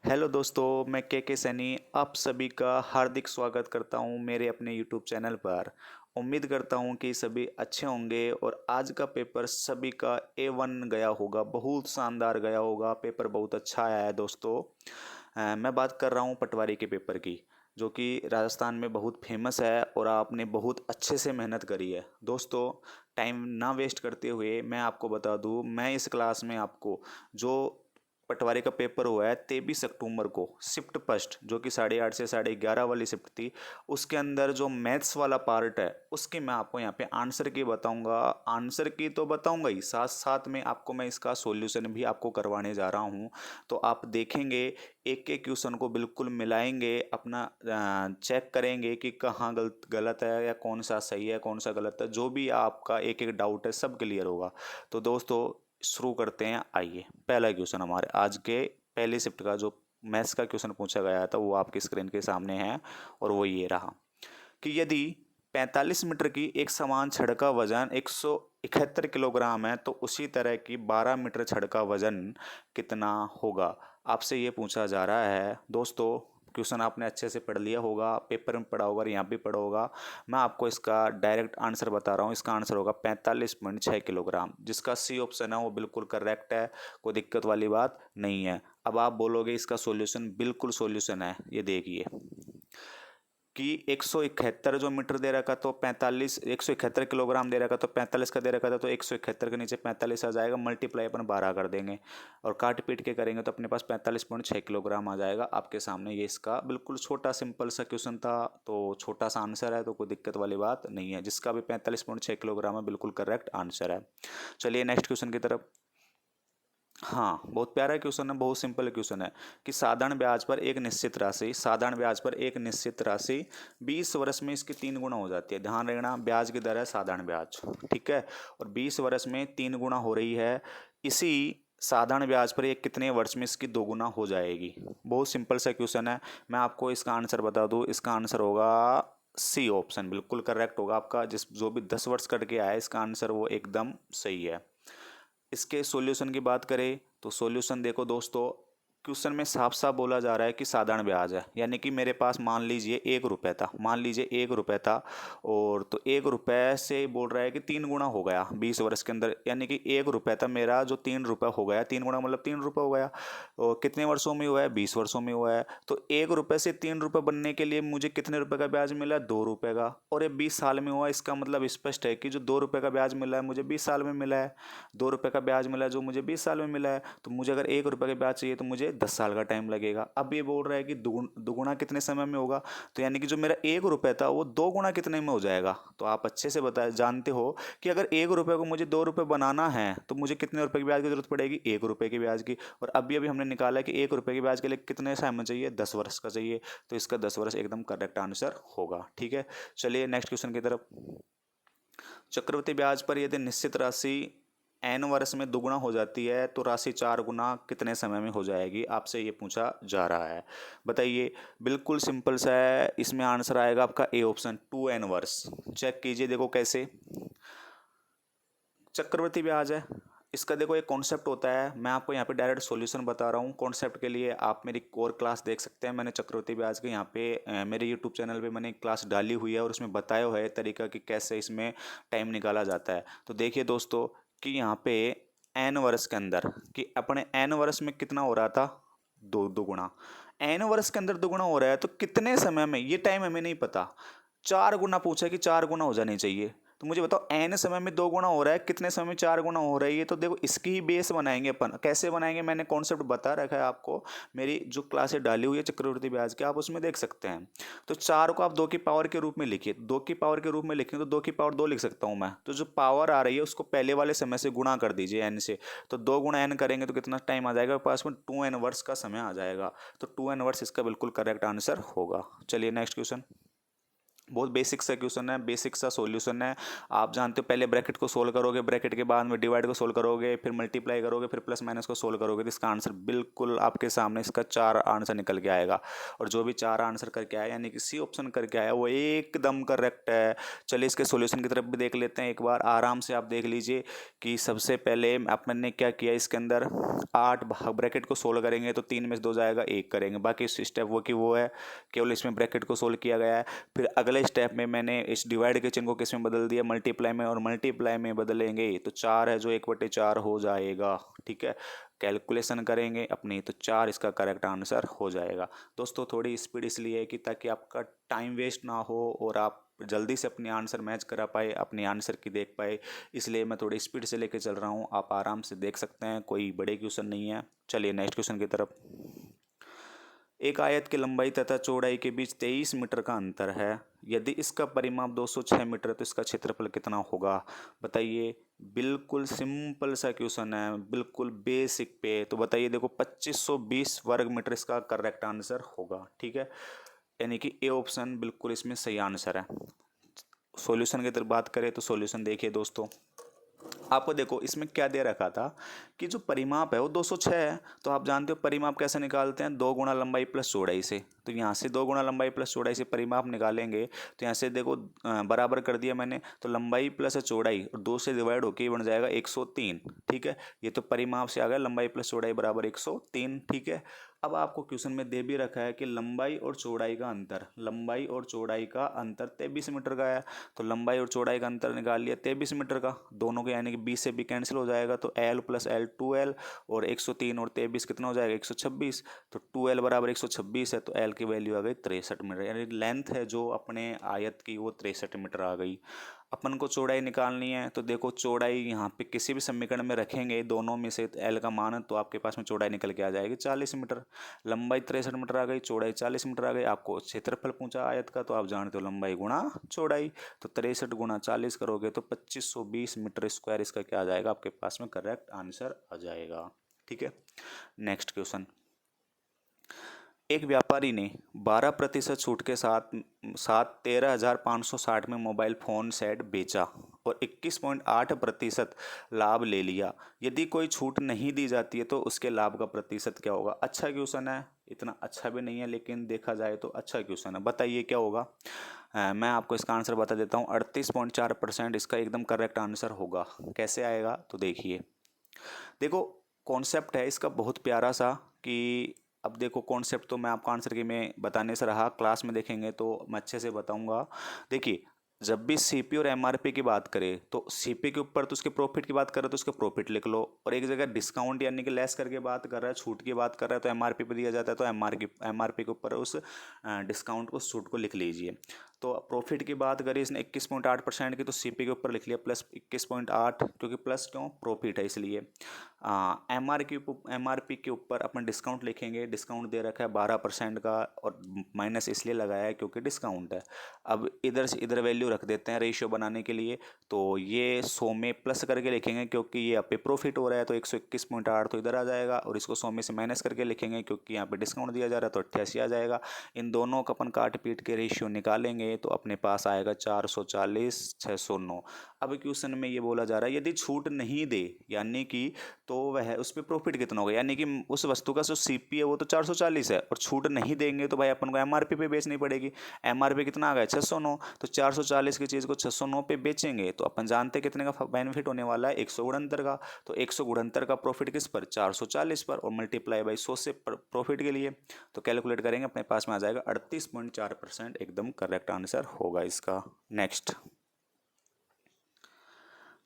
Hello दोस्तों, मैं के सैनी आप सभी का हार्दिक स्वागत करता हूं मेरे अपने यूट्यूब चैनल पर। उम्मीद करता हूं कि सभी अच्छे होंगे और आज का पेपर सभी का A1 गया होगा, बहुत शानदार गया होगा। पेपर बहुत अच्छा आया है दोस्तों। मैं बात कर रहा हूं पटवारी के पेपर की, जो कि राजस्थान में बहुत फेमस है और आपने बहुत अच्छे से मेहनत करी है दोस्तों। टाइम ना वेस्ट करते हुए मैं आपको बता दूं, मैं इस क्लास में आपको जो पटवारी का पेपर हुआ है 23 अक्टूबर को, शिफ्ट फर्स्ट, जो कि 8:30 से 11:30 वाली शिफ्ट थी। उसके अंदर जो मैथ्स वाला पार्ट है उसकी मैं आपको यहाँ पे आंसर की बताऊंगा। आंसर की तो बताऊंगा ही, साथ साथ में आपको मैं इसका सॉल्यूशन भी आपको करवाने जा रहा हूँ। तो आप देखेंगे, एक एक क्वेश्चन को बिल्कुल मिलाएंगे, अपना चेक करेंगे कि कहाँ गलत गलत है या कौन सा सही है कौन सा गलत है। जो भी आपका एक एक डाउट है सब क्लियर होगा। तो दोस्तों शुरू करते हैं। आइए, पहला क्वेश्चन हमारे आज के पहली शिफ्ट का जो मैथ्स का क्वेश्चन पूछा गया था वो आपकी स्क्रीन के सामने है और वो ये रहा कि यदि 45 मीटर की एक समान छड़ का वजन 171 किलोग्राम है तो उसी तरह की 12 मीटर छड़ का वजन कितना होगा। आपसे ये पूछा जा रहा है दोस्तों। क्वेश्चन आपने अच्छे से पढ़ लिया होगा, पेपर में पढ़ा होगा और यहाँ भी पढ़ा होगा। मैं आपको इसका डायरेक्ट आंसर बता रहा हूँ। इसका आंसर होगा 45.6 किलोग्राम, जिसका सी ऑप्शन है वो बिल्कुल करेक्ट है। कोई दिक्कत वाली बात नहीं है। अब आप बोलोगे इसका सॉल्यूशन, बिल्कुल सॉल्यूशन है। ये देखिए कि 171 जो मीटर दे रखा तो 45, 171 किलोग्राम दे रखा तो 45 का दे रखा था, तो 171 के नीचे 45 आ जाएगा, मल्टीप्लाई अपन 12 कर देंगे और काट पीट के करेंगे तो अपने पास 45.6 किलोग्राम आ जाएगा आपके सामने। ये इसका बिल्कुल छोटा सिंपल सा क्वेश्चन था, तो छोटा सा आंसर है, तो कोई दिक्कत वाली बात नहीं है। जिसका भी 45.6 किलोग्राम है बिल्कुल करेक्ट आंसर है। चलिए नेक्स्ट क्वेश्चन की तरफ। हाँ, बहुत प्यारा क्वेश्चन है, बहुत सिंपल क्वेश्चन है कि साधारण ब्याज पर एक निश्चित राशि 20 वर्ष में इसकी 3 गुना हो जाती है। ध्यान रखना, ब्याज की दर है साधारण ब्याज, ठीक है, और 20 वर्ष में 3 गुना हो रही है। इसी साधारण ब्याज पर एक कितने वर्ष में इसकी 2 गुना हो जाएगी। बहुत सिंपल सा क्वेश्चन है। मैं आपको इसका आंसर बता दूं, इसका आंसर होगा सी ऑप्शन, बिल्कुल करेक्ट होगा आपका। जिस जो भी 10 वर्ष कट के आया है इसका आंसर वो एकदम सही है। इसके सॉल्यूशन की बात करें तो सॉल्यूशन देखो दोस्तों, क्वेश्चन में साफ साफ बोला जा रहा है कि साधारण ब्याज है, यानी कि मेरे पास मान लीजिए 1 रुपये था, मान लीजिए 1 रुपये था, और तो 1 रुपये से बोल रहा है कि 3 गुना हो गया 20 वर्ष के अंदर, यानी कि 1 रुपये था मेरा जो 3 रुपये हो गया, 3 गुना मतलब 3 रुपये हो गया। और कितने वर्षों में हुआ है? 20 वर्षों में हुआ है। तो 1 रुपये से 3 रुपये बनने के लिए मुझे कितने रुपए का ब्याज मिला? 2 रुपये का। और ये 20 साल में हुआ, इसका मतलब स्पष्ट है कि जो 2 रुपये का ब्याज मिला है मुझे 20 साल में मिला है। 2 रुपये का ब्याज मिला जो मुझे 20 साल में मिला है। तो मुझे अगर 1 रुपये का ब्याज चाहिए तो मुझे 10 साल का टाइम लगेगा। अब ये बोल रहा है कि दुगुना कितने समय में होगा, तो यानी कि जो मेरा 1 रुपये था वो 2 गुना कितने में हो जाएगा। तो आप अच्छे से बता जानते हो कि अगर 1 रुपये को मुझे 2 रुपये बनाना है तो मुझे कितने रुपए की ब्याज की जरूरत पड़ेगी? 1 रुपये की ब्याज की। और अभी अभी हमने निकाला कि 1 रुपये की ब्याज के लिए कितने समय चाहिए? 10 वर्ष का चाहिए। तो इसका 10 वर्ष एकदम करेक्ट आंसर होगा, ठीक है। चलिए नेक्स्ट क्वेश्चन की तरफ। चक्रवृद्धि ब्याज पर यदि निश्चित राशि n वर्ष में 2 गुना हो जाती है तो राशि 4 गुना कितने समय में हो जाएगी, आपसे ये पूछा जा रहा है। बताइए, बिल्कुल सिंपल सा है। इसमें आंसर आएगा आपका ए ऑप्शन, 2n वर्ष। चेक कीजिए, देखो कैसे। चक्रवृद्धि ब्याज है, इसका देखो एक कॉन्सेप्ट होता है। मैं आपको यहाँ पे डायरेक्ट सॉल्यूशन बता रहा हूँ। कॉन्सेप्ट के लिए आप मेरी कोर क्लास देख सकते हैं। मैंने चक्रवृद्धि ब्याज के यहाँ पे मेरे यूट्यूब चैनल पे मैंने एक क्लास डाली हुई है और उसमें बताया हुआ है तरीका कि कैसे इसमें टाइम निकाला जाता है। तो देखिए दोस्तों कि यहाँ पे एन वर्ष के अंदर, कि अपने एन वर्ष में कितना हो रहा था? दो गुना। एन वर्ष के अंदर 2 गुना हो रहा है तो कितने समय में? ये टाइम हमें नहीं पता। 4 गुना पूछा कि 4 गुना हो जाने चाहिए। तो मुझे बताओ एन समय में 2 गुना हो रहा है, कितने समय में 4 गुना हो रही है? तो देखो इसकी ही बेस बनाएंगे अपन। कैसे बनाएंगे? मैंने कॉन्सेप्ट बता रखा है आपको, मेरी जो क्लासें डाली हुई है चक्रवृद्धि ब्याज की, आप उसमें देख सकते हैं। तो 4 को आप 2 की पावर के रूप में लिखिए। 2 की पावर के रूप में लिखें तो 2 की पावर 2 लिख सकता हूँ मैं। तो जो पावर आ रही है उसको पहले वाले समय से गुणा कर दीजिए एन से। तो 2 गुना एन करेंगे तो कितना टाइम आ जाएगा पास में? 2n वर्ष का समय आ जाएगा। तो 2n वर्ष इसका बिल्कुल करेक्ट आंसर होगा। चलिए नेक्स्ट क्वेश्चन। बहुत बेसिक सा क्वेश्चन है, बेसिक सा सॉल्यूशन है। आप जानते हो पहले ब्रैकेट को सोल्व करोगे, ब्रैकेट के बाद में डिवाइड को सोल्व करोगे, फिर मल्टीप्लाई करोगे, फिर प्लस माइनस को सोल्व करोगे, तो इसका आंसर बिल्कुल आपके सामने इसका 4 आंसर निकल के आएगा। और जो भी 4 आंसर करके आया यानी कि सी ऑप्शन करके आया वो एकदम करेक्ट है। चलिए इसके सोल्यूशन की तरफ भी देख लेते हैं एक बार, आराम से आप देख लीजिए कि सबसे पहले अपन ने क्या किया, इसके अंदर 8 ब्रैकेट को सोल्व करेंगे तो 3 में से 2 जाएगा, 1 करेंगे, बाकी स्टेप वो की वो है, केवल इसमें ब्रैकेट को सोल्व किया गया है। फिर अगले स्टेप में मैंने इस डिवाइड के चिन्ह को किस में बदल दिया, मल्टीप्लाई में, और मल्टीप्लाई में बदलेंगे तो 4 है जो 1/4 हो जाएगा। ठीक है, कैलकुलेशन करेंगे अपनी तो 4 इसका करेक्ट आंसर हो जाएगा। दोस्तों थोड़ी स्पीड इसलिए है कि ताकि आपका टाइम वेस्ट ना हो और आप जल्दी से अपने आंसर मैच करा पाए, अपने आंसर की देख पाए, इसलिए मैं थोड़ी स्पीड से लेके चल रहा हूँ। आप आराम से देख सकते हैं, कोई बड़े क्वेश्चन नहीं है। चलिए नेक्स्ट क्वेश्चन की तरफ। एक आयत की लंबाई तथा चौड़ाई के बीच 23 मीटर का अंतर है। यदि इसका परिमाप 206 मीटर है तो इसका क्षेत्रफल कितना होगा, बताइए। बिल्कुल सिंपल सा क्वेश्चन है, बिल्कुल बेसिक पे। तो बताइए, देखो 2520 वर्ग मीटर इसका करेक्ट आंसर होगा। ठीक है, यानी कि ए ऑप्शन बिल्कुल इसमें सही आंसर है। सॉल्यूशन की तरफ बात करें तो सॉल्यूशन देखिए दोस्तों, आपको देखो इसमें क्या दे रखा था कि जो परिमाप है वो 206 है। तो आप जानते हो परिमाप कैसे निकालते हैं, 2 गुणा लंबाई प्लस चौड़ाई से। तो यहाँ से 2 गुणा लंबाई प्लस चौड़ाई से परिमाप निकालेंगे तो यहाँ से देखो बराबर कर दिया मैंने, तो लंबाई प्लस चौड़ाई और 2 से डिवाइड होकर ही बन जाएगा 103। ठीक है, ये तो परिमाप से आ गया, लंबाई प्लस चौड़ाई बराबर 103। ठीक है, अब आपको क्वेश्चन में दे भी रखा है कि लंबाई और चौड़ाई का अंतर, लंबाई और चौड़ाई का अंतर 23 मीटर का है। तो लंबाई और चौड़ाई का अंतर निकाल लिया 23 मीटर का, दोनों के यानी कि 20 से भी कैंसिल हो जाएगा, तो L प्लस L 2L, और 103 और 23 कितना हो जाएगा 126। तो 2L बराबर 126 है, तो L की वैल्यू आ गई 63 मीटर, यानी लेंथ है जो अपने आयत की वो 63 मीटर आ गई। अपन को चौड़ाई निकालनी है, तो देखो चौड़ाई यहाँ पे किसी भी समीकरण में रखेंगे दोनों में से L का मान, तो आपके पास में चौड़ाई निकल के आ जाएगी 40 मीटर। लंबाई 63 मीटर आ गई, चौड़ाई 40 मीटर आ गई। आपको क्षेत्रफल पूछा आयत का, तो आप जानते हो लंबाई गुणा चौड़ाई, तो 63 गुणा 40 करोगे तो 2520 मीटर स्क्वायर इसका क्या आ जाएगा, आपके पास में करेक्ट आंसर आ जाएगा। ठीक है, नेक्स्ट क्वेश्चन। एक व्यापारी ने 12% छूट के साथ साथ 13,560 में मोबाइल फ़ोन सेट बेचा और 21.8% लाभ ले लिया। यदि कोई छूट नहीं दी जाती है तो उसके लाभ का प्रतिशत क्या होगा। अच्छा क्वेश्चन है, इतना अच्छा भी नहीं है लेकिन देखा जाए तो अच्छा क्वेश्चन है। बताइए क्या होगा। मैं आपको इसका आंसर बता देता हूँ, 38.4% इसका एकदम करेक्ट आंसर होगा। कैसे आएगा तो देखिए, देखो कॉन्सेप्ट है इसका बहुत प्यारा सा कि, अब देखो कॉन्सेप्ट तो मैं आपको आंसर की में बताने से रहा, क्लास में देखेंगे तो मैं अच्छे से बताऊंगा। देखिए, जब भी सीपी और एमआरपी की बात करें तो सीपी के ऊपर तो उसके प्रॉफिट की बात कर रहे हो तो उसके प्रॉफिट लिख लो, और एक जगह डिस्काउंट यानी कि लेस करके बात कर रहा है, छूट की बात कर रहा है तो एमआरपी पे दिया जाता है, तो एमआरपी के ऊपर उस डिस्काउंट को, छूट को लिख लीजिए। तो प्रॉफिट की बात करें इसने 21.8% की, तो सीपी के ऊपर लिख लिया प्लस 21.8, क्योंकि प्लस क्यों, प्रॉफिट है इसलिए। एमआरपी के ऊपर अपन डिस्काउंट लिखेंगे, डिस्काउंट दे रखा है 12% का, और माइनस इसलिए लगाया है क्योंकि डिस्काउंट है। अब इधर से इधर वैल्यू रख देते हैं रेशियो बनाने के लिए, तो ये 100 में प्लस करके लिखेंगे क्योंकि ये यहाँ पे प्रॉफिट हो रहा है, तो 121.8 तो इधर आ जाएगा, और इसको 100 में से माइनस करके लिखेंगे क्योंकि यहाँ पे डिस्काउंट दिया जा रहा है, तो 88 आ जाएगा। इन दोनों का अपन काट पीट के रेशियो निकालेंगे तो अपने पास आएगा 440 609। अब क्वेश्चन में ये बोला जा रहा है यदि छूट नहीं दे यानी कि, तो वह उस पर प्रॉफिट कितना होगा, यानी कि उस वस्तु का जो सीपी है वो तो 440 है, और छूट नहीं देंगे तो भाई अपन को एमआरपी पे बेचनी पड़ेगी। एमआरपी कितना आ गया 609, तो 440 की चीज़ को 609 पे बेचेंगे तो अपन जानते कितने का बेनिफिट होने वाला है, 169 का। तो 169 का प्रॉफिट किस पर, 440 पर, और मल्टीप्लाई बाई 100 से प्रॉफिट के लिए, तो कैलकुलेट करेंगे अपने पास में आ जाएगा 38.4%, एकदम करेक्ट आंसर होगा इसका। नेक्स्ट,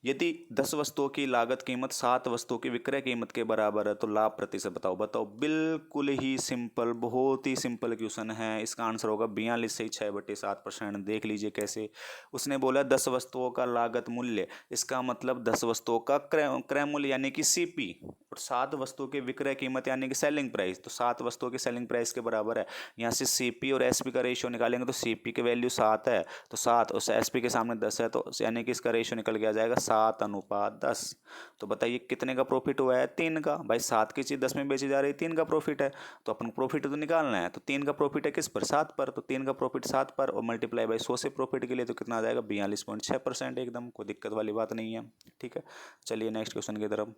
यदि 10 वस्तुओं की लागत कीमत 7 वस्तुओं की विक्रय कीमत के बराबर है तो लाभ प्रतिशत बताओ। बताओ, बिल्कुल ही सिंपल, बहुत ही सिंपल क्वेश्चन है। इसका आंसर होगा 42 से 6/7%। देख लीजिए कैसे, उसने बोला 10 वस्तुओं का लागत मूल्य, इसका मतलब 10 वस्तुओं का क्रय मूल्य यानी कि सीपी, और 7 वस्तुओं की विक्रय कीमत यानी कि सेलिंग प्राइस, तो 7 वस्तुओं की सेलिंग प्राइस के बराबर है। यहाँ से सीपी और एसपी का रेशियो निकालेंगे तो सीपी की वैल्यू 7 है, तो 7 उस एसपी के सामने 10 है, तो यानी कि इसका रेशियो निकल के आ जाएगा 7:10। तो बताइए कितने का प्रॉफिट हुआ है? 3 का। भाई 7 की चीज़ 10 में बेची जा रही है, 3 का प्रॉफिट है, तो अपन प्रॉफिट तो निकालना है। तो 3 का प्रॉफिट है किस पर? 7 पर। तो 3 का प्रॉफिट 7 पर और मल्टीप्लाई बाई 100 से प्रॉफिट के लिए तो कितना आ जाएगा? 42.6%। एकदम कोई दिक्कत वाली बात नहीं है। ठीक है, चलिए नेक्स्ट क्वेश्चन की तरफ।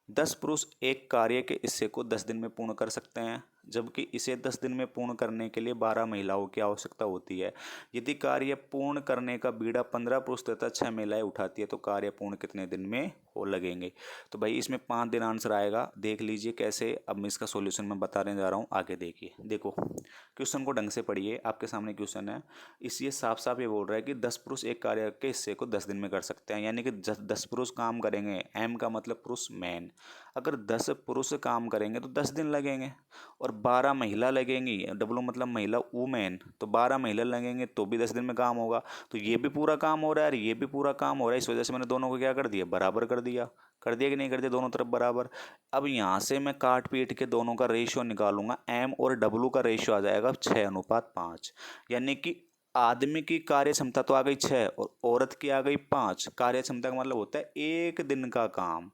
10 पुरुष एक कार्य के हिस्से को 10 दिन में पूर्ण कर सकते हैं, जबकि इसे 10 दिन में पूर्ण करने के लिए 12 महिलाओं की आवश्यकता होती है। यदि कार्य पूर्ण करने का बीड़ा 15 पुरुष तथा 6 महिलाएं उठाती है तो कार्य पूर्ण कितने दिन में हो लगेंगे? तो भाई इसमें 5 दिन आंसर आएगा। देख लीजिए कैसे। अब मैं इसका सॉल्यूशन मैं बताने जा रहा हूँ, आगे देखिए। देखो क्वेश्चन को ढंग से पढ़िए, आपके सामने क्वेश्चन है। इस ये साफ साफ ये बोल रहा है कि 10 पुरुष एक कार्य के हिस्से को 10 दिन में कर सकते हैं, यानी कि 10 पुरुष काम करेंगे। एम का मतलब पुरुष, मैन। अगर 10 पुरुष काम करेंगे तो 10 दिन लगेंगे, और 12 महिला लगेंगी, डब्लू मतलब महिला, वुमेन, तो 12 महिला लगेंगे तो भी 10 दिन में काम होगा। तो ये भी पूरा काम हो रहा है और ये भी पूरा काम हो रहा है, इस वजह से मैंने दोनों को क्या कर दिया? बराबर कर दिया। कर दिया कि नहीं कर दिया? दोनों तरफ बराबर। अब यहाँ से मैं काट पीट के दोनों का रेशियो निकालूंगा। एम और डब्लू का रेशियो आ जाएगा 6:5, यानी कि आदमी की कार्य क्षमता तो आ गई 6 और औरत की आ गई 5। कार्य क्षमता का मतलब होता है एक दिन का काम,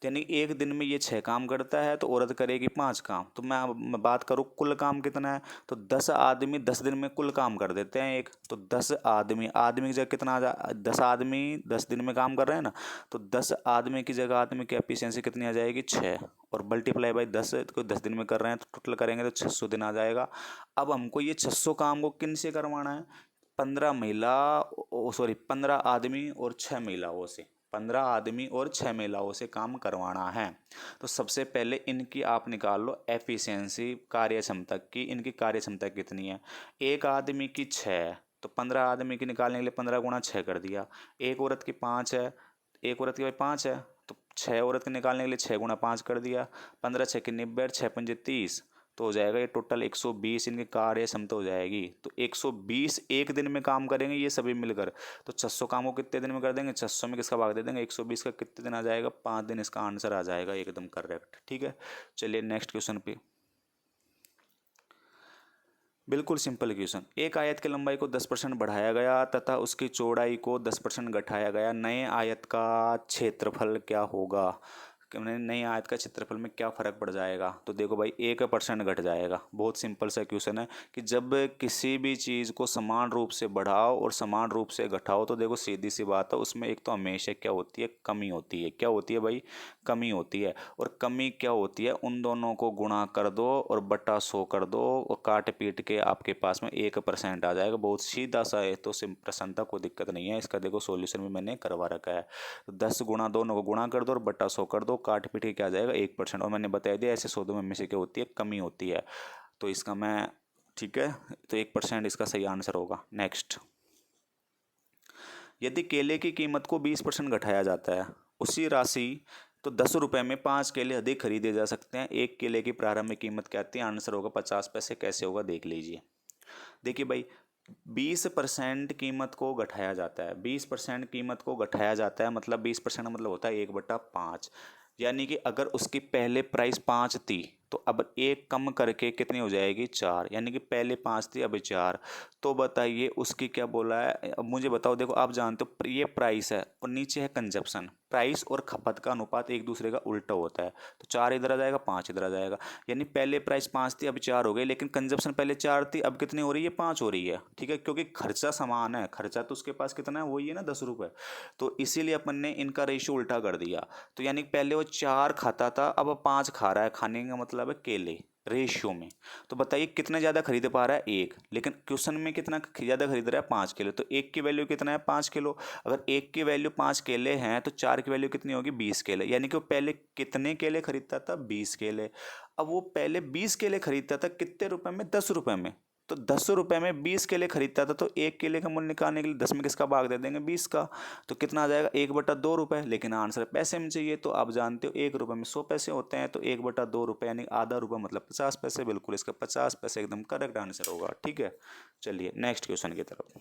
यानी एक दिन में ये 6 काम करता है तो औरत करेगी 5 काम। तो मैं बात करूँ कुल काम कितना है, तो 10 आदमी 10 दिन में कुल काम कर देते हैं एक। तो 10 आदमी, आदमी की जगह कितना 10 आदमी 10 दिन में काम कर रहे हैं ना, तो 10 आदमी की जगह आदमी की एफिशिएंसी कितनी आ जाएगी? 6, और मल्टीप्लाई बाई 10 को 10 दिन में कर रहे हैं तो टोटल करेंगे तो 600 दिन आ जाएगा। अब हमको ये 600 काम को किन से करवाना है? 15 महिला, सॉरी 15 आदमी और 6 महिलाओं से। 15 आदमी और 6 महिलाओं से काम करवाना है। तो सबसे पहले इनकी आप निकाल लो एफिशिएंसी, कार्य क्षमता की। इनकी कार्य क्षमता कितनी है? एक आदमी की 6, तो 15 आदमी की निकालने के लिए 15 गुणा 6 कर दिया। एक औरत की 5 है, एक औरत की भाई 5 है, तो 6 औरत के निकालने के लिए 6 गुणा 5 कर दिया। 15 6 की 90, 6 पंजे 30, तो हो जाएगा ये टोटल 120 इनकी कार्य क्षमता हो जाएगी। तो 120 एक दिन में काम करेंगे ये सभी मिलकर। तो 600 काम को कितने दिन में कर देंगे? 600 में किसका भाग दे देंगे? 120 का। कितने दिन आ जाएगा? 5 दिन। इसका आंसर आ जाएगा एकदम करेक्ट। ठीक है, चलिए नेक्स्ट क्वेश्चन पे। बिल्कुल सिंपल क्वेश्चन। एक आयत की लंबाई को 10% बढ़ाया गया तथा उसकी चौड़ाई को 10% घटाया गया। नए आयत का क्षेत्रफल क्या होगा? नई आयत का क्षेत्रफल में क्या फर्क पड़ जाएगा? तो देखो भाई 1% घट जाएगा। बहुत सिंपल सा क्वेश्चन है कि जब किसी भी चीज़ को समान रूप से बढ़ाओ और समान रूप से घटाओ तो देखो सीधी सी बात है, उसमें एक तो हमेशा क्या होती है? कमी होती है। क्या होती है भाई? कमी होती है। और कमी क्या होती है? उन दोनों को गुणा कर दो और बटा 100 कर दो और काट पीट के आपके पास में 1% आ जाएगा। बहुत सीधा सा है, तो प्रश्न था, कोई दिक्कत नहीं है। इसका देखो सॉल्यूशन भी मैंने करवा रखा है। तो 10 गुणा दोनों को गुणा कर दो और बटा 100 कर दो, काट पीट के क्या आ जाएगा? 1%। और मैंने बता दिया ऐसे सौदों में से क्या होती है? कमी होती है। तो इसका मैं, ठीक है, तो 1% इसका सही आंसर होगा। नेक्स्ट, यदि केले की कीमत को 20% घटाया जाता है उसी राशि तो 10 रुपये में 5 केले अधिक खरीदे जा सकते हैं। एक केले की प्रारंभिक कीमत क्या आती है? आंसर होगा 50 पैसे। कैसे होगा देख लीजिए। देखिए भाई 20% कीमत को घटाया जाता है, 20% कीमत को घटाया जाता है मतलब 20% मतलब होता है 1/5। यानी कि अगर उसकी पहले प्राइस 5 थी तो अब एक कम करके कितनी हो जाएगी? 4। यानी कि पहले 5 थी अब 4। तो बताइए उसकी क्या बोला है? अब मुझे बताओ। देखो आप जानते हो ये प्राइस है और नीचे है कंजप्शन। प्राइस और खपत का अनुपात एक दूसरे का उल्टा होता है। तो 4 इधर आ जाएगा, 5 इधर आ जाएगा। यानी पहले प्राइस 5 थी अब 4 हो गई, लेकिन कंजप्शन पहले 4 थी अब कितनी हो रही है? 5 हो रही है। ठीक है, क्योंकि खर्चा समान है। खर्चा तो उसके पास कितना है? वही है ना, 10 रुपये। तो इसीलिए अपन ने इनका रेशियो उल्टा कर दिया। तो यानी पहले वो 4 खाता था अब 5 खा रहा है। खाने का मतलब है केले रेशियो में। तो बताइए कितने ज़्यादा खरीद पा रहा है? 1। लेकिन क्वेश्चन में कितना ज़्यादा खरीद रहा है? 5 किलो। तो 1 की वैल्यू कितना है? 5 किलो। अगर 1 की वैल्यू 5 केले हैं तो 4 की वैल्यू कितनी होगी? 20 केले। यानी कि वो पहले कितने केले खरीदता था? 20 केले। अब वो पहले 20 केले खरीदता था कितने रुपए में? 10 रुपए में। तो 10 रुपए में 20 केले खरीदता था तो 1 केले का मूल्य निकालने के लिए 10 में किसका भाग दे देंगे? 20 का। तो कितना आ जाएगा? 1/2 रुपए। लेकिन आंसर पैसे में चाहिए तो आप जानते हो 1 रुपए में 100 पैसे होते हैं। तो 1/2 रुपए यानी आधा रुपया मतलब 50 पैसे। बिल्कुल इसका 50 पैसे एकदम करेक्ट आंसर होगा। ठीक है, चलिए नेक्स्ट क्वेश्चन की तरफ।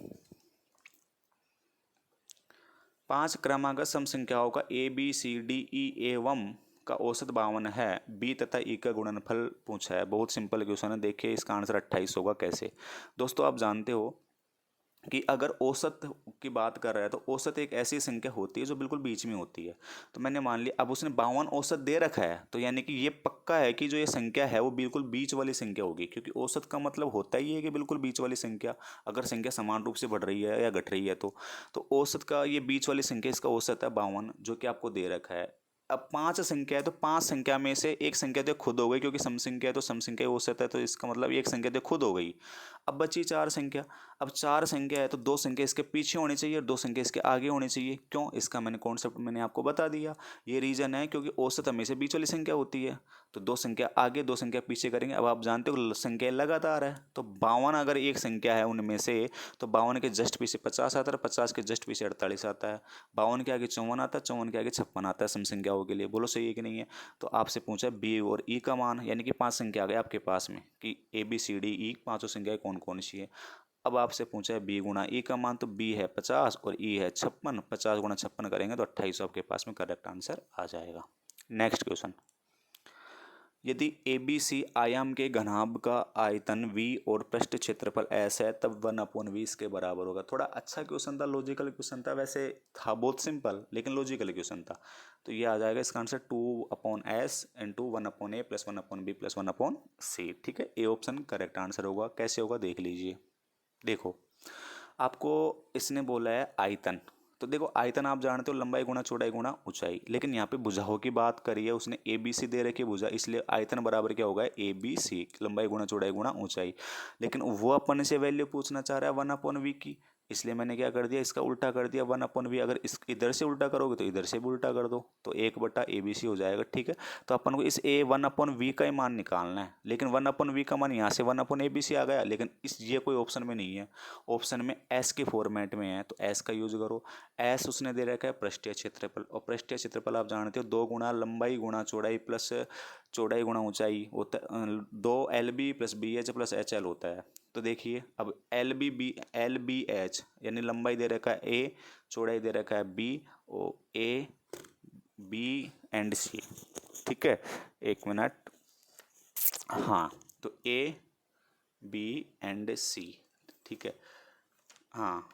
5 क्रमागत सम संख्याओं का A B C D E एवं का औसत 52 है। बी तथा ई का गुणनफल पूछा है। बहुत सिंपल क्वेश्चन है। देखिए इसका आंसर 28 होगा। कैसे? दोस्तों आप जानते हो कि अगर औसत की बात कर रहा है तो औसत एक ऐसी संख्या होती है जो बिल्कुल बीच में होती है। तो मैंने मान लिया, अब उसने 52 औसत दे रखा है, तो यानी कि ये पक्का है कि जो ये संख्या है वो बिल्कुल बीच वाली संख्या होगी, क्योंकि औसत का मतलब होता ही है कि बिल्कुल बीच वाली संख्या, अगर संख्या समान रूप से बढ़ रही है या घट रही है तो औसत का ये बीच वाली संख्या, इसका औसत है 52, जो कि आपको दे रखा है। अब 5 संख्या है तो 5 संख्या में से एक संख्या तो खुद हो गई, क्योंकि सम संख्या है तो सम संख्या औसत है, तो इसका मतलब एक संख्या तो खुद हो गई। अब बची 4 संख्या। अब 4 संख्या है तो 2 संख्या इसके पीछे होनी चाहिए और 2 संख्या इसके आगे होनी चाहिए। क्यों? इसका मैंने कॉन्सेप्ट मैंने आपको बता दिया। ये रीजन है क्योंकि औसत हमेशा बीच वाली संख्या होती है, तो 2 संख्या आगे 2 संख्या पीछे करेंगे। अब आप जानते हो संख्या लगातार है, तो 52 अगर एक संख्या है उनमें से, तो 52 के जस्ट पीछे 50 आता है, 50 के जस्ट पीछे 48 आता है, 52 के आगे 54 आता है, 54 के आगे 56 आता है सम संख्याओं के लिए। बोलो सही है कि नहीं है? तो आपसे पूछा बी और ई का मान, यानी कि 5 संख्या आ गए आपके पास में कि A B C D E, पाँचों संख्याएं कौन कौन सी है। अब आपसे पूछा है बी गुणा ई का मान, तो बी है 50 और ई है 56, 50 गुणा 56 करेंगे तो 28 आपके पास में करेक्ट आंसर आ जाएगा। नेक्स्ट क्वेश्चन, यदि ए बी सी आयाम के घनाभ का आयतन v और पृष्ठ क्षेत्रफल s है, तब 1/v इसके बराबर होगा। थोड़ा अच्छा क्वेश्चन था, लॉजिकल क्वेश्चन था, वैसे था बहुत सिंपल लेकिन लॉजिकल क्वेश्चन था। तो ये आ जाएगा इसका answer 2/s into 1/a plus 1/b plus 1/c। ठीक है, ए ऑप्शन करेक्ट आंसर होगा। कैसे होगा देख लीजिए। देखो, आपको इसने बोला है आयतन, तो देखो आयतन आप जानते हो लंबाई गुणा चौड़ाई गुणा ऊंचाई, लेकिन यहाँ पे भुजाओं की बात करी है उसने, ए बी सी दे रखी है भुजा, इसलिए आयतन बराबर क्या होगा? ए बी सी, लंबाई गुणा चौड़ाई गुणा ऊंचाई। लेकिन वो अपन से वैल्यू पूछना चाह रहा है 1/v की, इसलिए मैंने क्या कर दिया, इसका उल्टा कर दिया 1/v। अगर इस इधर से उल्टा करोगे तो इधर से भी उल्टा कर दो, तो 1/abc हो जाएगा। ठीक है, तो अपन को इस ए 1/v का ही मान निकालना है, लेकिन 1/v का मान यहाँ से 1/abc आ गया, लेकिन इस ये कोई ऑप्शन में नहीं है, ऑप्शन में एस के फॉर्मेट में है, तो एस का यूज करो। एस उसने दे रखा है पृष्ठीय क्षेत्रफल, और पृष्ठीय क्षेत्रफल आप जानते हो 2 गुणा लंबाई गुणा चौड़ाई प्लस चौड़ाई गुणा ऊंचाई होता है, 2 LB plus BH plus HL होता है। तो देखिए, अब LBH यानी लंबाई दे रखा है A, चौड़ाई दे रखा है B, और A B एंड C। ठीक है, एक मिनट, हाँ, तो A B एंड C। ठीक है, हाँ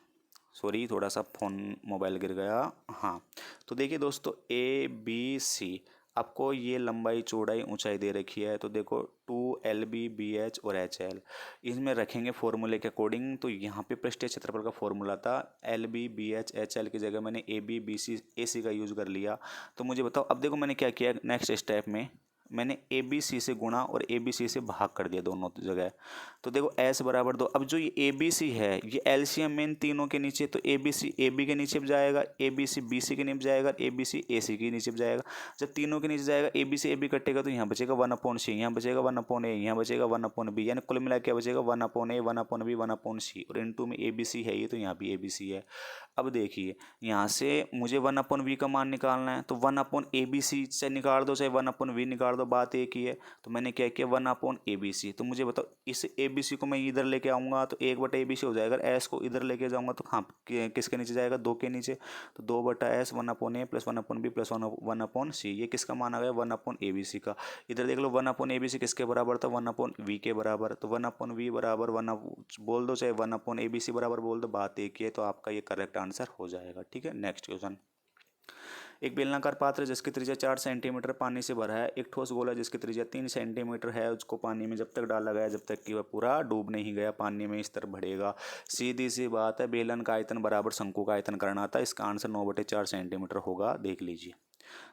सॉरी, थोड़ा सा फ़ोन मोबाइल गिर गया। हाँ, तो देखिए दोस्तों, ABC आपको ये लंबाई चौड़ाई ऊंचाई दे रखी है, तो देखो 2LB BH और HL इसमें रखेंगे फॉर्मूले के अकॉर्डिंग। तो यहाँ पे पृष्ठीय क्षेत्रफल का फॉर्मूला था LB BH HL की जगह मैंने AB BC AC का यूज़ कर लिया। तो मुझे बताओ, अब देखो मैंने क्या किया, नेक्स्ट स्टेप में मैंने ABC से गुणा और ABC से भाग कर दिया दोनों जगह। तो देखो S बराबर 2, अब जो ये ABC है ये एलसीएम में इन तीनों के नीचे, तो ABC AB के नीचे भी जाएगा, ABC BC के नीचे जाएगा, ABC AC के नीचे भी जाएगा। जब तीनों के नीचे जाएगा ABC AB कटेगा तो यहाँ बचेगा 1/c, यहाँ बचेगा 1/a, यहाँ बचेगा 1/b, यानी कुल मिला क्या बचेगा 1/a 1/b 1/c, और इनटू में ABC है ये, तो यहाँ भी ABC है। अब देखिए, यहाँ से मुझे 1/v का मान निकालना है, तो 1/abc से निकाल दो चाहे 1/v निकाल दो, बात एक ही है। तो मैंने क्या किया 1/abc। तो मुझे बताओ, इस abc को मैं इधर लेके आऊँगा तो 1/abc हो जाएगा। एस को इधर लेके जाऊँगा तो हाँ किसके नीचे जाएगा? 2 के नीचे, तो 2/s 1/a plus 1/b plus 1/c। ये किसका मान आ गया? 1/abc का। इधर देख लो 1/abc किसके बराबर था? 1/v के बराबर। तो 1/v बराबर 1 बोल दो चाहे 1/abc बराबर बोल दो, बात एक ही है, तो आपका ये करेक्ट आंसर हो जाएगा। ठीक है, नेक्स्ट क्वेश्चन, एक बेलनाकार पात्र जिसकी त्रिज्या 4 सेंटीमीटर पानी से भरा है, एक ठोस गोला जिसकी त्रिज्या 3 सेंटीमीटर है, उसको पानी में जब तक डाला गया जब तक कि वह पूरा डूब नहीं गया, पानी में इस तरह बढ़ेगा। सीधी सी बात है, बेलन का आयतन बराबर शंकु का आयतन करना था, इसका आंसर 9/4 सेंटीमीटर होगा। देख लीजिए,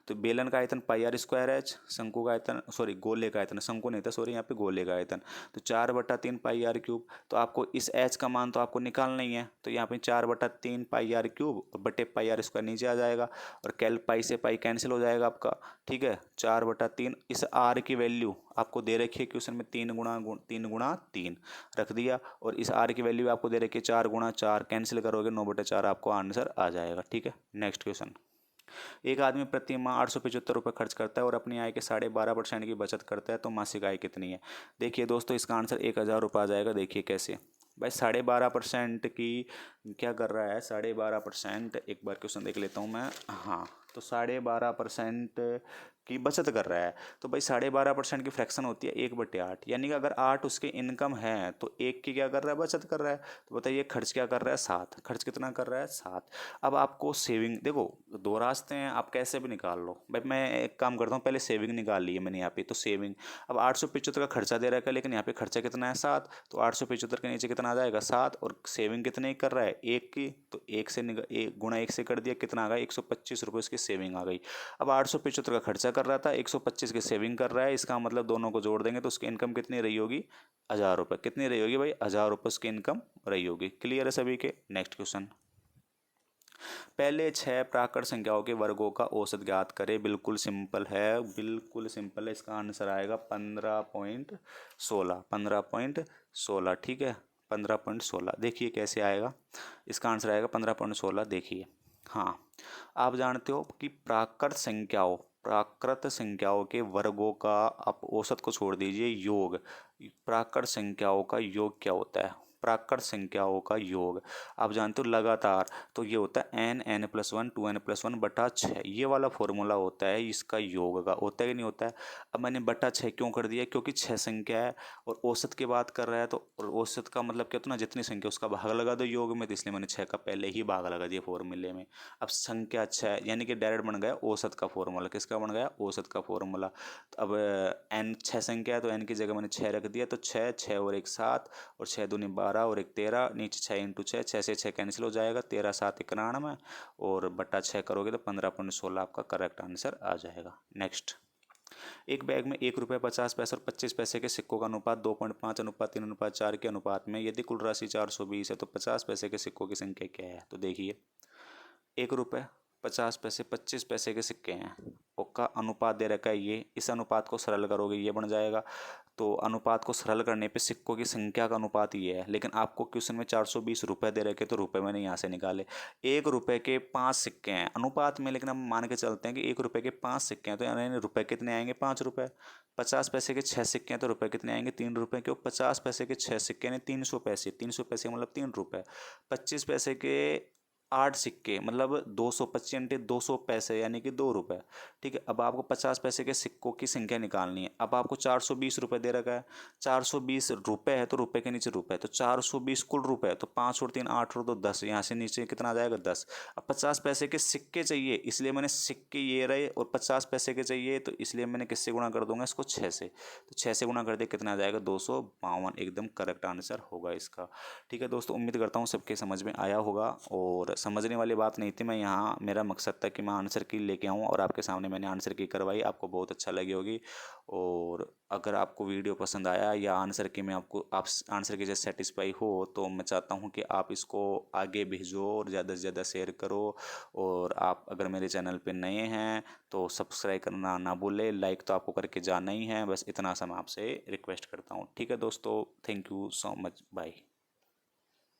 तो बेलन का आयतन πr²h, शंकु का आयतन सॉरी गोले का आयतन, शंकु नहीं था सॉरी, यहाँ पे गोले का आयतन, तो 4/3 πr³। तो आपको इस h का मान तो आपको निकालना ही है, तो यहाँ पे 4/3 πr³ बटे πr² नीचे आ जाएगा, और कैल पाई से पाई कैंसिल हो जाएगा आपका। ठीक है, 4/3, इस r की वैल्यू आपको दे रखी है क्वेश्चन में 3 × 3 रख दिया, और इस r की वैल्यू आपको दे रखी है 4 × 4, कैंसिल करोगे 9/4 आपको आंसर आ जाएगा। ठीक है, नेक्स्ट क्वेश्चन, एक आदमी प्रति माह 875 रुपये खर्च करता है और अपनी आय के 12.5% की बचत करता है, तो मासिक आय कितनी है? देखिए दोस्तों, इसका आंसर 1000 रुपये आ जाएगा। देखिए कैसे भाई, 12.5% की क्या कर रहा है? 12.5%, एक बार क्वेश्चन देख लेता हूँ मैं। हाँ, तो 12.5% की बचत कर रहा है। तो भाई 12.5% की फ्रैक्शन होती है 1/8, यानी कि अगर 8 उसके इनकम है तो 1 की क्या कर रहा है, बचत कर रहा है। तो बताइए खर्च क्या कर रहा है, 7। खर्च कितना कर रहा है, 7। अब आपको सेविंग देखो, दो रास्ते हैं, आप कैसे भी निकाल लो। भाई मैं एक काम करता हूँ, पहले सेविंग निकाल ली है मैंने यहाँ पे, तो सेविंग अब 875 का खर्चा दे रखा है, लेकिन यहाँ पे खर्चा कितना है, 7। तो 875 के नीचे कितना आ जाएगा, 7। और सेविंग कितने की कर रहा है, 1 की, तो 1 से गुणा 1 से कर दिया, कितना आ गया, 125 रुपये उसकी सेविंग आ गई। अब 875 का खर्चा कर रहा था, 125 की सेविंग कर रहा है, इसका मतलब दोनों को जोड़ देंगे तो उसकी इनकम कितनी रही होगी, 1000 रुपये। कितनी रही होगी भाई, 1000 रुपये उसकी इनकम रही होगी। क्लियर है सभी के। नेक्स्ट क्वेश्चन, पहले 6 प्राकृत संख्याओं के वर्गों का औसत ज्ञात करें। बिल्कुल सिंपल है, बिल्कुल सिंपल है। इसका आंसर आएगा 15.16, 15.16। ठीक है, 15.16। देखिए कैसे आएगा, इसका आंसर आएगा 15.16। देखिए, हाँ, आप जानते हो कि प्राकृत संख्याओं के वर्गों का, आप औसत को छोड़ दीजिए, योग, प्राकृत संख्याओं का योग क्या होता है, प्राकृत संख्याओं का योग आप जानते हो लगातार, तो ये होता है n+1 2n+1/6। ये वाला फॉर्मूला होता है इसका योग का, होता है कि नहीं होता है। अब मैंने बटा 6 क्यों कर दिया, क्योंकि 6 संख्या है और औसत की बात कर रहा है, तो और औसत का मतलब क्या होता है ना, जितनी संख्या उसका भाग लगा दो योग में, तो इसलिए मैंने 6 का पहले ही भाग लगा दिया फॉर्मूले में। अब संख्या 6 है, यानी कि डायरेक्ट बन गया औसत का फॉर्मूला। किसका बन गया, औसत का फॉर्मूला। तो अब n 6 संख्या है तो n की जगह मैंने 6 रख दिया, तो 6, 6 और 1 7, और 6 दूनी 12 और 1 13, नीचे 6 × 6, 6 से 6 कैंसिल हो जाएगा, 13 7 91, और बटा 6 करोगे तो 15.16 आपका करेक्ट आंसर आ जाएगा। नेक्स्ट, एक बैग में 1 रुपये 50 पैसे और 25 पैसे के सिक्कों का अनुपात 2.5:3:4 के अनुपात में, यदि कुल राशि 420 है तो 50 पैसे के सिक्कों की संख्या क्या है। तो देखिए, 1 रुपये 50 पैसे 25 पैसे के सिक्के हैं, का अनुपात दे रखा है ये, इस अनुपात को सरल करोगे ये बन जाएगा। तो अनुपात को सरल करने पे सिक्कों की संख्या का अनुपात ये है, लेकिन आपको क्वेश्चन में 420 रुपये दे रखे, तो रुपए मैंने यहाँ से निकाले। 1 रुपये के 5 सिक्के हैं अनुपात में, लेकिन हम मान के चलते हैं कि 1 रुपये के 5 सिक्के हैं, तो यानी रुपए कितने आएंगे, 5 रुपये। 50 पैसे के 6 सिक्के हैं तो रुपए कितने आएंगे, 3 रुपये। क्यों, 50 पैसे के 6 सिक्के यानी 300 पैसे, 300 पैसे मतलब 3 रुपये। 25 पैसे के 8 सिक्के मतलब 225 × 200 पैसे यानी कि 2 रुपये। ठीक है, अब आपको 50 पैसे के सिक्कों की संख्या निकालनी है। अब आपको 420 रुपये दे रखा है, 420 रुपये है तो रुपए के नीचे रुपए, तो 420 कुल रुपए, तो 5 और 3 8 और 2 10, यहाँ से नीचे कितना आ जाएगा, 10। अब 50 पैसे के सिक्के चाहिए, इसलिए मैंने सिक्के ये रहे, और 50 पैसे के चाहिए तो इसलिए मैंने किससे गुणा कर दूंगा, इसको 6 से। तो 6 से गुणा कर दे, कितना आ जाएगा, 252। एकदम करेक्ट आंसर होगा इसका। ठीक है दोस्तों, उम्मीद करता हूँ सबके समझ में आया होगा, और समझने वाली बात नहीं थी, मैं यहाँ मेरा मकसद था कि मैं आंसर की लेके आऊँ, और आपके सामने मैंने आंसर की करवाई, आपको बहुत अच्छा लगी होगी। और अगर आपको वीडियो पसंद आया या आंसर की में आपको आप आंसर के जैसे सेटिस्फाई हो, तो मैं चाहता हूँ कि आप इसको आगे भेजो और ज़्यादा से ज़्यादा शेयर करो। और आप अगर मेरे चैनल पे नए हैं तो सब्सक्राइब करना ना भूलें, लाइक तो आपको करके जाना ही है, बस इतना सा मैं आपसे रिक्वेस्ट करता हूँ। ठीक है दोस्तों, thank you so much, bye.